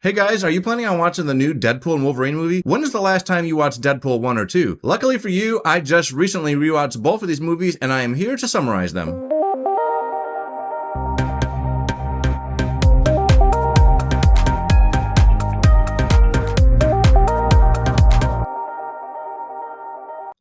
Hey guys, are you planning on watching the new Deadpool and Wolverine movie? When is the last time you watched Deadpool 1 or 2? Luckily for you, I just recently rewatched both of these movies and I am here to summarize them.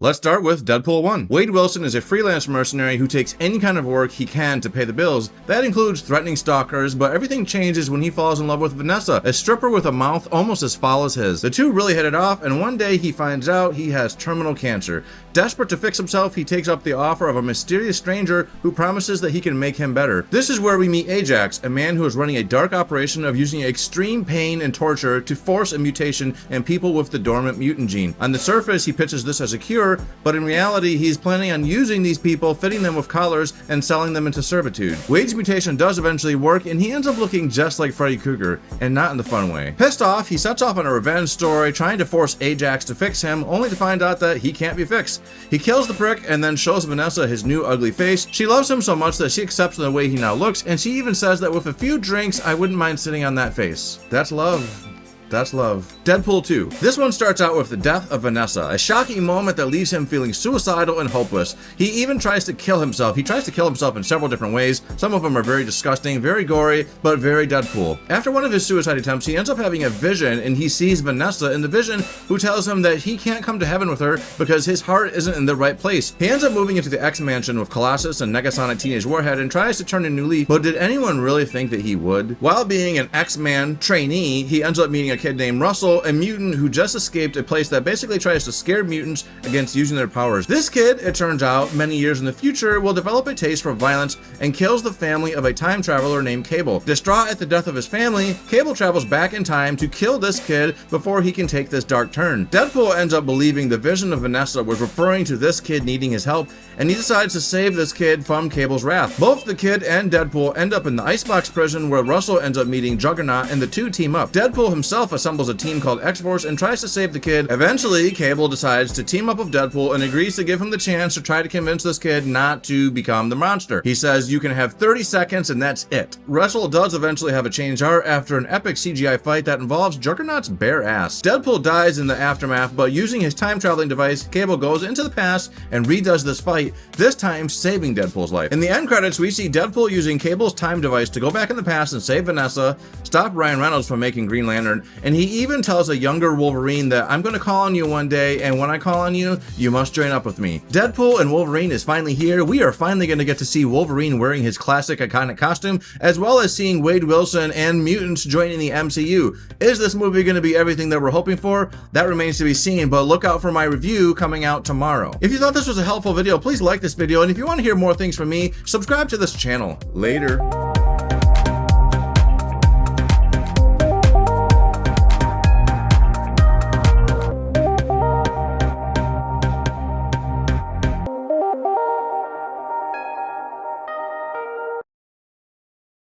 Let's start with Deadpool 1. Wade Wilson is a freelance mercenary who takes any kind of work he can to pay the bills. That includes threatening stalkers, but everything changes when he falls in love with Vanessa, a stripper with a mouth almost as foul as his. The two really hit it off, and one day he finds out he has terminal cancer. Desperate to fix himself, he takes up the offer of a mysterious stranger who promises that he can make him better. This is where we meet Ajax, a man who is running a dark operation of using extreme pain and torture to force a mutation in people with the dormant mutant gene. On the surface, he pitches this as a cure, but in reality, he's planning on using these people, fitting them with collars, and selling them into servitude. Wade's mutation does eventually work, and he ends up looking just like Freddy Krueger, and not in the fun way. Pissed off, he sets off on a revenge story, trying to force Ajax to fix him, only to find out that he can't be fixed. He kills the prick, and then shows Vanessa his new ugly face. She loves him so much that she accepts the way he now looks, and she even says that with a few drinks, I wouldn't mind sitting on that face. That's love. That's love. Deadpool 2. This one starts out with the death of Vanessa, a shocking moment that leaves him feeling suicidal and hopeless. He even tries to kill himself. He tries to kill himself in several different ways. Some of them are very disgusting, very gory, but very Deadpool. After one of his suicide attempts, he ends up having a vision, and he sees Vanessa in the vision, who tells him that he can't come to heaven with her because his heart isn't in the right place. He ends up moving into the X-Mansion with Colossus and Negasonic Teenage Warhead and tries to turn a new leaf, but did anyone really think that he would? While being an X-Man trainee, he ends up meeting a kid named Russell, a mutant who just escaped a place that basically tries to scare mutants against using their powers. This kid, it turns out, many years in the future, will develop a taste for violence and kills the family of a time traveler named Cable. Distraught at the death of his family, Cable travels back in time to kill this kid before he can take this dark turn. Deadpool ends up believing the vision of Vanessa was referring to this kid needing his help, and he decides to save this kid from Cable's wrath. Both the kid and Deadpool end up in the Icebox prison, where Russell ends up meeting Juggernaut, and the two team up. Deadpool himself assembles a team called X-Force and tries to save the kid. Eventually, Cable decides to team up with Deadpool and agrees to give him the chance to try to convince this kid not to become the monster. He says, you can have 30 seconds and that's it. Russell does eventually have a change heart after an epic CGI fight that involves Juggernaut's bare ass. Deadpool dies in the aftermath, but using his time-traveling device, Cable goes into the past and redoes this fight, this time saving Deadpool's life. In the end credits, we see Deadpool using Cable's time device to go back in the past and save Vanessa, stop Ryan Reynolds from making Green Lantern, and he even tells a younger Wolverine that I'm going to call on you one day, and when I call on you, you must join up with me. Deadpool and Wolverine is finally here. We are finally going to get to see Wolverine wearing his classic iconic costume, as well as seeing Wade Wilson and mutants joining the MCU. Is this movie going to be everything that we're hoping for? That remains to be seen, but look out for my review coming out tomorrow. If you thought this was a helpful video, please like this video, and if you want to hear more things from me, subscribe to this channel. Later.